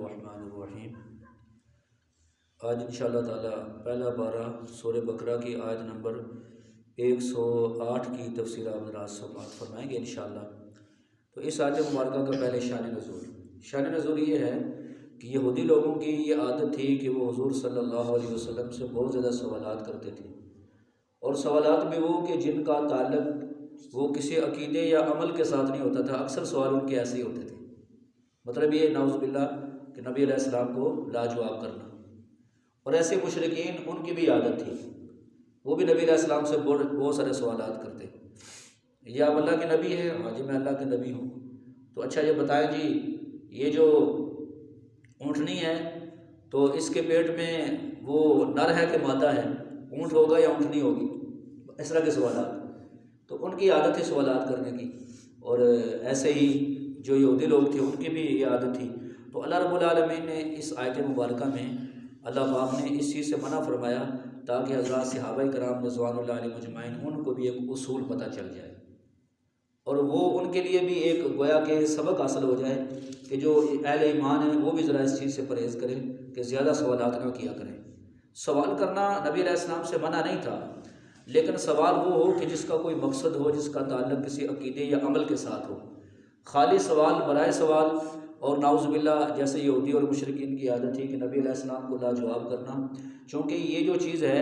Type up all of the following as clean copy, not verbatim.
الرحمن الرحیم۔ آج انشاءاللہ تعالی پہلا بارہ سورہ بقرہ کی آیت نمبر 108 کی تفسیر آپ حضرات سماعت فرمائیں گے انشاءاللہ۔ تو اس آیت مبارکہ کا پہلے شان نزول یہ ہے کہ یہودی لوگوں کی یہ عادت تھی کہ وہ حضور صلی اللہ علیہ وسلم سے بہت زیادہ سوالات کرتے تھے، اور سوالات بھی وہ کہ جن کا تعلق وہ کسی عقیدے یا عمل کے ساتھ نہیں ہوتا تھا۔ اکثر سوال ان کے ایسے ہی ہوتے تھے، مطلب یہ نعوذ باللہ کہ نبی علیہ السلام کو لاجواب کرنا۔ اور ایسے مشرکین ان کی بھی عادت تھی، وہ بھی نبی علیہ السلام سے بہت سارے سوالات کرتے، یا آپ اللہ کے نبی ہیں؟ ہاں جی میں اللہ کے نبی ہوں۔ تو اچھا یہ بتائیں جی یہ جو اونٹنی ہے تو اس کے پیٹ میں وہ نر ہے کہ مادہ ہے، اونٹ ہوگا یا اونٹنی ہوگی؟ اس طرح کے سوالات، تو ان کی عادت تھی سوالات کرنے کی۔ اور ایسے ہی جو یہودی لوگ تھے ان کی بھی یہ عادت تھی۔ تو اللہ رب العالمین نے اس آیت مبارکہ میں اللہ پاک نے اس چیز سے منع فرمایا تاکہ حضرات صحابہ کرام رضوان اللہ علیہ مجمعین ان کو بھی ایک اصول پتہ چل جائے، اور وہ ان کے لیے بھی ایک گویا کہ سبق حاصل ہو جائے کہ جو اہل ایمان ہیں وہ بھی ذرا اس چیز سے پرہیز کریں کہ زیادہ سوالات نہ کیا کریں۔ سوال کرنا نبی علیہ السلام سے منع نہیں تھا، لیکن سوال وہ ہو کہ جس کا کوئی مقصد ہو، جس کا تعلق کسی عقیدے یا عمل کے ساتھ ہو۔ خالی سوال برائے سوال، اور نعوذ باللہ جیسے یہودی اور مشرکین کی عادت تھی کہ نبی علیہ السلام کو لاجواب کرنا، چونکہ یہ جو چیز ہے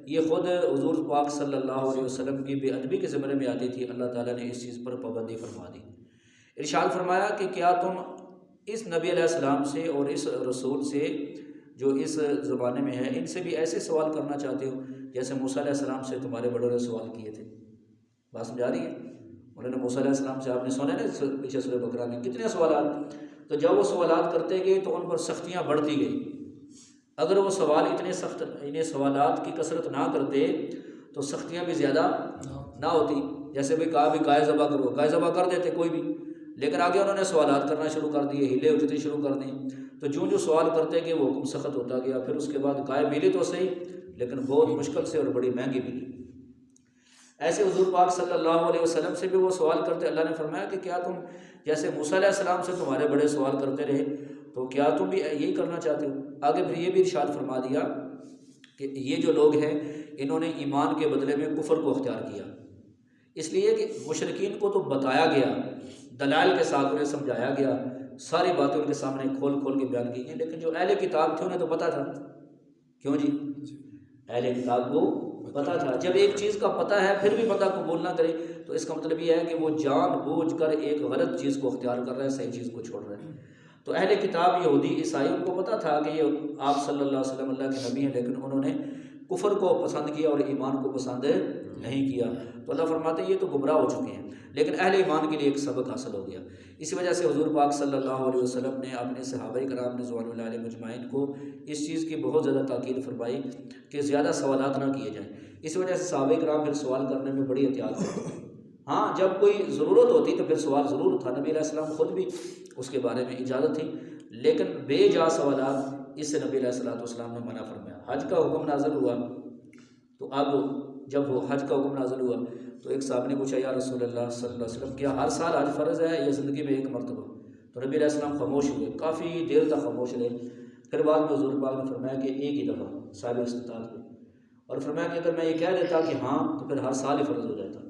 یہ خود حضور پاک صلی اللہ علیہ وسلم کی بے ادبی کے زمرے میں آتی تھی۔ اللہ تعالیٰ نے اس چیز پر پابندی فرما دی، ارشاد فرمایا کہ کیا تم اس نبی علیہ السلام سے اور اس رسول سے جو اس زمانے میں ہے ان سے بھی ایسے سوال کرنا چاہتے ہو جیسے موسیٰ علیہ السلام سے تمہارے بڑوں نے سوال کیے تھے؟ بات سمجھا رہی ہے؟ انہوں نے موسیٰ علیہ السلام سے، آپ نے سنا نا پیچھے سورہ بقرہ میں کتنے سوالات، تو جب وہ سوالات کرتے گئے تو ان پر سختیاں بڑھتی گئی۔ اگر وہ سوال اتنے سخت، انہیں سوالات کی کثرت نہ کرتے تو سختیاں بھی زیادہ نہ ہوتی۔ جیسے بھی کہا بھی گائے ذبح کرو، گائے ذبح کر دیتے کوئی بھی، لیکن آگے انہوں نے سوالات کرنا شروع کر دیے، ہیلے اٹھتے شروع کر دیں، تو جو سوال کرتے کہ وہ حکم سخت ہوتا گیا۔ پھر اس کے بعد گائے ملی تو صحیح، لیکن بہت مشکل سے اور بڑی مہنگی ملی۔ ایسے حضور پاک صلی اللہ علیہ وسلم سے بھی وہ سوال کرتے۔ اللہ نے فرمایا کہ کیا تم جیسے موسیٰ علیہ السلام سے تمہارے بڑے سوال کرتے رہے تو کیا تم بھی یہی کرنا چاہتے ہو؟ آگے پھر یہ بھی ارشاد فرما دیا کہ یہ جو لوگ ہیں انہوں نے ایمان کے بدلے میں کفر کو اختیار کیا، اس لیے کہ مشرکین کو تو بتایا گیا، دلائل کے ساتھ انہیں سمجھایا گیا، ساری باتیں ان کے سامنے کھول کھول کے بیان کی گئی، لیکن جو اہل کتاب تھے انہیں تو پتہ تھا۔ کیوں جی؟ اہل کتاب کو پتہ تھا۔ جب ایک چیز کا پتہ ہے پھر بھی بندہ قبول نہ کرے تو اس کا مطلب یہ ہے کہ وہ جان بوجھ کر ایک غلط چیز کو اختیار کر رہا ہے، صحیح چیز کو چھوڑ رہا ہے۔ تو اہل کتاب یہودی عیسائی ان کو پتہ تھا کہ یہ آپ صلی اللہ علیہ وسلم اللہ کے نبی ہیں، لیکن انہوں نے کفر کو پسند کیا اور ایمان کو پسند نہیں کیا۔ تو اللہ فرماتے ہیں یہ تو گمراہ ہو چکے ہیں، لیکن اہل ایمان کے لیے ایک سبق حاصل ہو گیا۔ اسی وجہ سے حضور پاک صلی اللہ علیہ وسلم نے اپنے صحابہ کرام رضوان اللہ علیہ مجمعین کو اس چیز کی بہت زیادہ تاکید فرمائی کہ زیادہ سوالات نہ کیے جائیں۔ اس وجہ سے صحابہ کرام پھر سوال کرنے میں بڑی احتیاط کرتے ہیں۔ ہاں جب کوئی ضرورت ہوتی تو پھر سوال ضرور تھا، نبی علیہ السلام خود بھی اس کے بارے میں اجازت تھی، لیکن بے جا سوالات اس سے نبی علیہ السلام نے منع فرمایا۔ حج کا حکم نازل ہوا تو اب جب وہ حج کا حکم نازل ہوا تو ایک صاحب نے پوچھا یا رسول اللہ صلی اللہ علیہ وسلم کیا ہر سال حج فرض ہے یا زندگی میں ایک مرتبہ؟ تو نبی علیہ السلام خاموش ہوئے، کافی دیر تک خاموش رہے۔ پھر بعد میں حضور پاک نے فرمایا کہ ایک ہی دفعہ صاحب استطاعت کو، اور فرمایا کہ اگر میں یہ کہہ دیتا کہ ہاں تو پھر ہر سال ہی فرض ہو جاتا،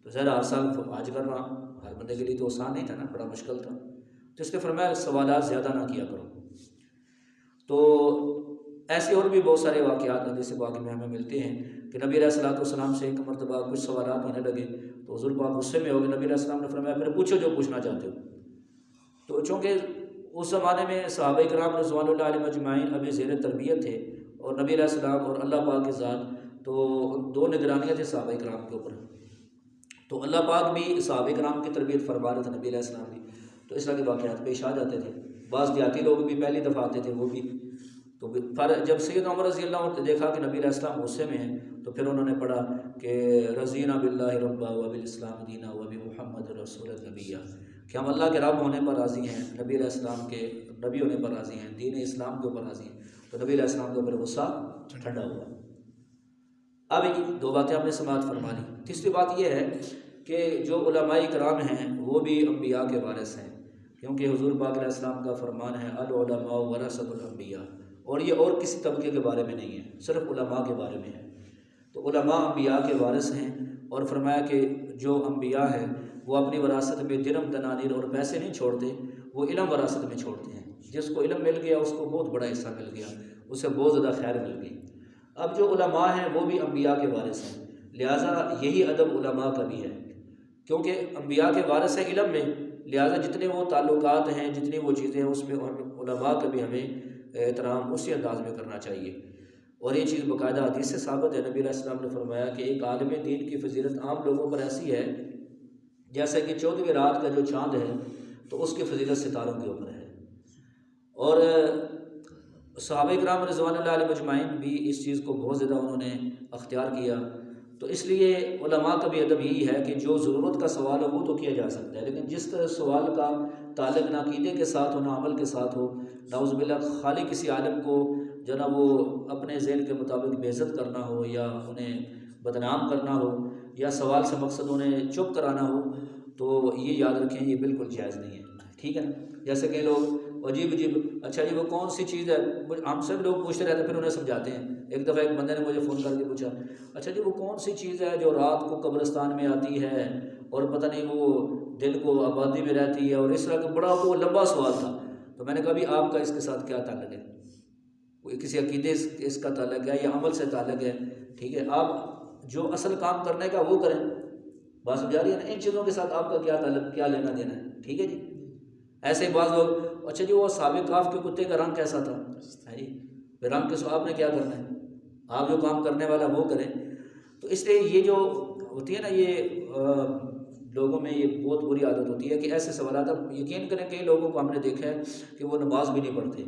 تو ظاہر ہر سال حج کرنا ہر بندے کے لیے تو آسان نہیں تھا نا، بڑا مشکل تھا۔ تو اس نے فرمایا سوالات زیادہ نہ کیا کرو۔ تو ایسے اور بھی بہت سارے واقعات حدیث پاک میں ہمیں ملتے ہیں کہ نبی علیہ السلام سے ایک مرتبہ کچھ سوالات ہونے لگے تو حضور پاک غصے میں ہو گئے۔ نبی علیہ السلام نے فرمایا پھر پوچھو جو پوچھنا چاہتے ہو۔ تو چونکہ اس زمانے میں صحابہ کرام رضوان اللہ علیہ مجمعین ابھی زیر تربیت تھے، اور نبی علیہ السلام اور اللہ پاک کی ذات، تو دو نگرانیاں تھیں صحابہ کرام کے اوپر، تو اللہ پاک بھی صحابہ کرام کی تربیت فرما رہے تھے، نبی علیہ السلام بھی، تو اس طرح کے واقعات پیش آ جاتے تھے۔ بعض دیہاتی لوگ بھی پہلی دفعہ آتے تھے، وہ بھی تو جب سیدنا عمر رضی اللہ عنہ نے دیکھا کہ نبی علیہ السلام غصے میں ہیں تو پھر انہوں نے پڑھا کہ رضینا باللہ ربا وبالاسلام دینا وبمحمد رسول النبی، کہ ہم اللہ کے رب ہونے پر راضی ہیں، نبی علیہ السلام کے نبی ہونے پر راضی ہیں، دین اسلام کے اوپر راضی ہیں۔ تو نبی علیہ السلام کے اوپر غصہ ٹھنڈا ہوا۔ اب دو باتیں آپ نے سماعت فرما لی۔ تیسری بات یہ ہے کہ جو علماء کرام ہیں وہ بھی انبیاء کے وارث ہیں، کیونکہ حضور پاک علیہ السلام کا فرمان ہے العلماء ورثۃ الانبیاء، اور یہ اور کسی طبقے کے بارے میں نہیں ہے، صرف علماء کے بارے میں ہے۔ تو علماء انبیاء کے وارث ہیں، اور فرمایا کہ جو انبیاء ہیں وہ اپنی وراثت میں درہم دنانیر اور پیسے نہیں چھوڑتے، وہ علم وراثت میں چھوڑتے ہیں۔ جس کو علم مل گیا اس کو بہت بڑا حصہ مل گیا، اسے بہت زیادہ خیر مل گئی۔ اب جو علماء ہیں وہ بھی انبیاء کے وارث ہیں، لہٰذا یہی ادب علماء کا بھی ہے، کیونکہ انبیاء کے وارث ہیں علم میں، لہٰذا جتنے وہ تعلقات ہیں، جتنی وہ چیزیں ہیں، اس میں علماء کا بھی ہمیں احترام اسی انداز میں کرنا چاہیے۔ اور یہ چیز باقاعدہ حدیث سے ثابت ہے، نبی علیہ السلام نے فرمایا کہ ایک عالم دین کی فضیلت عام لوگوں پر ایسی ہے جیسے کہ 14ویں رات کا جو چاند ہے تو اس کی فضیلت ستاروں کے اوپر ہے۔ اور صحابہ کرام رضوان اللہ علیہ مجمعین بھی اس چیز کو بہت زیادہ انہوں نے اختیار کیا۔ تو اس لیے علماء کا بھی ادب یہی ہے کہ جو ضرورت کا سوال ہو وہ تو کیا جا سکتا ہے، لیکن جس طرح سوال کا تعلق نہ عقیدے کے ساتھ ہو، نہ عمل کے ساتھ ہو، نعوذ باللہ خالی کسی عالم کو جو نا وہ اپنے ذہن کے مطابق بے عزت کرنا ہو یا انہیں بدنام کرنا ہو یا سوال سے مقصد انہیں چپ کرانا ہو، تو یہ یاد رکھیں یہ بالکل جائز نہیں ہے، ٹھیک ہے نا۔ جیسے کہ لوگ عجیب اچھا جی وہ کون سی چیز ہے، ہم سب لوگ پوچھتے رہتے ہیں پھر انہیں سمجھاتے ہیں۔ ایک دفعہ ایک بندے نے مجھے فون کر کے پوچھا، اچھا جی وہ کون سی چیز ہے جو رات کو قبرستان میں آتی ہے اور پتہ نہیں وہ دن کو آبادی میں رہتی ہے، اور اس طرح کا بڑا وہ لمبا سوال تھا۔ تو میں نے کہا بھی آپ کا اس کے ساتھ کیا تعلق ہے؟ کسی عقیدے اس کا تعلق ہے یا عمل سے تعلق ہے؟ ٹھیک ہے، آپ جو اصل کام کرنے کا وہ کریں، بات سمجھا رہی ہے نا، ان چیزوں کے ساتھ آپ کا کیا تعلق، کیا لینا دینا ہے، ٹھیک ہے جی۔ ایسے ہی بعض لوگ، اچھا جی وہ اصحاب کہف کے کتے کا رنگ کیسا تھا؟ جی رنگ کے سو آپ نے کیا کرنا ہے، آپ جو کام کرنے والا وہ کریں۔ تو اس لیے یہ جو ہوتی ہے نا، یہ لوگوں میں یہ بہت بری عادت ہوتی ہے کہ ایسے سوالات، اب یقین کریں کئی لوگوں کو ہم نے دیکھا ہے کہ وہ نماز بھی نہیں پڑھتے،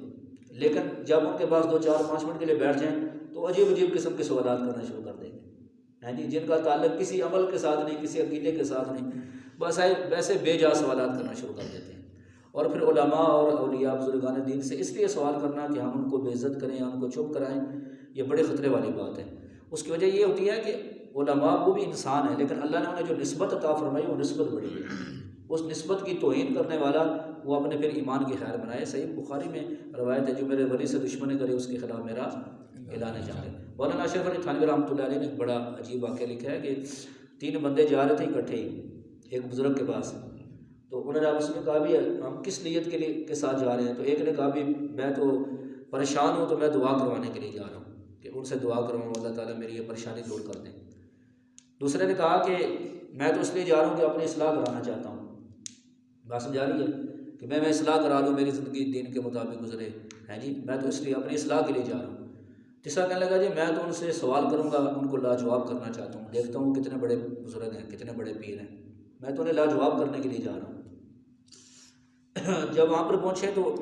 لیکن جب ان کے پاس 2-4-5 منٹ کے لیے بیٹھ جائیں تو عجیب قسم کے سوالات کرنا شروع کر دیں گے، جی جن کا تعلق کسی عمل کے ساتھ نہیں، کسی عقیدے کے ساتھ نہیں، بس ویسے بے جا سوالات کرنا شروع کر دیتے ہیں۔ اور پھر علماء اور اولیاء بزرگان دین سے اس لیے سوال کرنا کہ ہم ان کو بے عزت کریں یا ان کو چپ کرائیں، یہ بڑے خطرے والی بات ہے۔ اس کی وجہ یہ ہوتی ہے کہ علماء وہ بھی انسان ہیں، لیکن اللہ نے انہیں جو نسبت عطا فرمائی وہ نسبت بڑی ہے، اس نسبت کی توہین کرنے والا وہ اپنے پھر ایمان کی خیر بنائے۔ صحیح بخاری میں روایت ہے، جو میرے ولی سے دشمنی کرے اس کے خلاف میرا اعلان جنگ ہے۔ مولانا اشرف علی تھانوی رحمۃ اللہ علیہ نے ایک بڑا عجیب واقعہ لکھا ہے کہ 3 بندے جا رہے تھے اکٹھے ہی ایک بزرگ کے پاس، تو انہوں نے آپس میں کہا بھی ہم کس نیت کے ساتھ جا رہے ہیں؟ تو ایک نے کہا بھی میں تو پریشان ہوں تو میں دعا کروانے کے لیے جا رہا ہوں کہ ان سے دعا کرواؤں اللہ تعالیٰ میری یہ پریشانی دور کر دیں۔ دوسرے نے کہا کہ میں تو اس لیے جا رہا ہوں کہ اپنی اصلاح کرانا چاہتا ہوں، بات سمجھا رہی ہے کہ میں اصلاح کرا دوں، میری زندگی دین کے مطابق گزرے، جی میں تو اس لیے اپنی اصلاح کے لیے جا رہا ہوں۔ تیسرا کہنے لگا جی میں تو ان سے سوال کروں گا، ان کو لاجواب کرنا چاہتا ہوں، دیکھتا ہوں کتنے بڑے بزرگ ہیں، کتنے بڑے پیر ہیں، میں تو انہیں لاجواب کرنے کے لیے جا رہا ہوں۔ جب وہاں پر پہنچے تو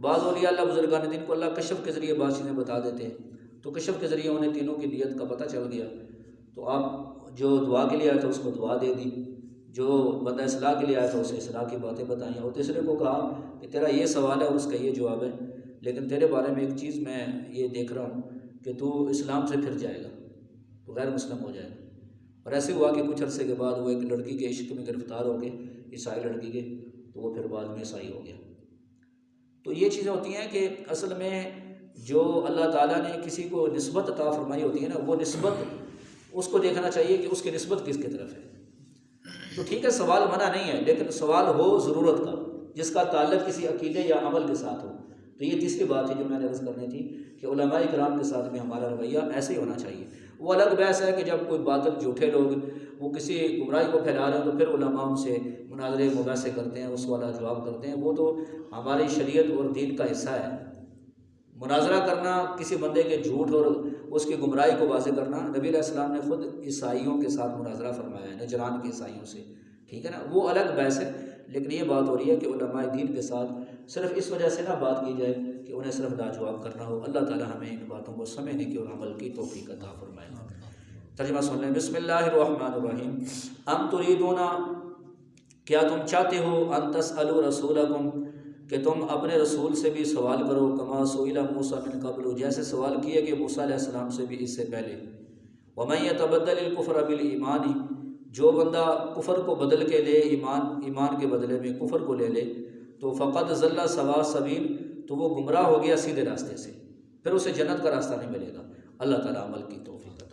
بعض اولیاء اللہ بزرگان دین کو اللہ کشف کے ذریعے بعض چیزیں بتا دیتے ہیں، تو کشف کے ذریعے انہیں تینوں کی نیت کا پتہ چل گیا۔ تو آپ جو دعا کے لیے آیا تھا اس کو دعا دے دی، جو بندہ اصلاح کے لیے آیا تھا اسے اصلاح کی باتیں بتائیں، اور تیسرے کو کہا کہ تیرا یہ سوال ہے اور اس کا یہ جواب ہے، لیکن تیرے بارے میں ایک چیز میں یہ دیکھ رہا ہوں کہ تو اسلام سے پھر جائے گا، تو غیر مسلم ہو جائے گا۔ اور ایسے ہوا کہ کچھ عرصے کے بعد وہ ایک لڑکی کے عشق میں گرفتار ہو گئے، عیسائی لڑکی کے، تو وہ پھر بعد میں عیسائی ہو گیا۔ تو یہ چیزیں ہوتی ہیں کہ اصل میں جو اللہ تعالیٰ نے کسی کو نسبت عطا فرمائی ہوتی ہے نا، وہ نسبت اس کو دیکھنا چاہیے کہ اس کی نسبت کس کی طرف ہے۔ تو ٹھیک ہے سوال منع نہیں ہے، لیکن سوال ہو ضرورت کا، جس کا تعلق کسی عقیدے یا عمل کے ساتھ ہو۔ تو یہ تیسری بات ہے جو میں نے عرض کرنی تھی کہ علماء کرام کے ساتھ بھی ہمارا رویہ ایسے ہی ہونا چاہیے۔ وہ الگ بحث ہے کہ جب کوئی باطل جھوٹے لوگ وہ کسی گمراہی کو پھیلا رہے ہیں تو پھر علماء ان سے مناظرے مباحثے کرتے ہیں، اس والا جواب کرتے ہیں، وہ تو ہماری شریعت اور دین کا حصہ ہے۔ مناظرہ کرنا، کسی بندے کے جھوٹ اور اس کی گمراہی کو واضح کرنا، نبی علیہ السلام نے خود عیسائیوں کے ساتھ مناظرہ فرمایا ہے، نجران کے عیسائیوں سے، ٹھیک ہے نا، وہ الگ بحث ہے۔ لیکن یہ بات ہو رہی ہے کہ علماء دین کے ساتھ صرف اس وجہ سے نہ بات کی جائے کہ انہیں صرف لاجواب کرنا ہو۔ اللہ تعالیٰ ہمیں ان باتوں کو سمجھنے کی اور عمل کی توفیق عطا فرمائے۔ ترجمہ سن لیں۔ بسم اللہ الرحمن الرحیم۔ ام تریدون، کیا تم چاہتے ہو، ان تسألوا رسولکم، کہ تم اپنے رسول سے بھی سوال کرو، کما سئل موسیٰ من قبل، جیسے سوال کیا کہ موسیٰ علیہ السلام سے بھی اس سے پہلے۔ ومن یتبدل الکفر بالایمان، جو بندہ کفر کو بدل کے لے ایمان کے بدلے میں کفر کو لے لے، تو فقط ضلع سوا سبیل، تو وہ گمراہ ہو گیا سیدھے راستے سے، پھر اسے جنت کا راستہ نہیں ملے گا۔ اللہ تعالیٰ عمل کی توفیق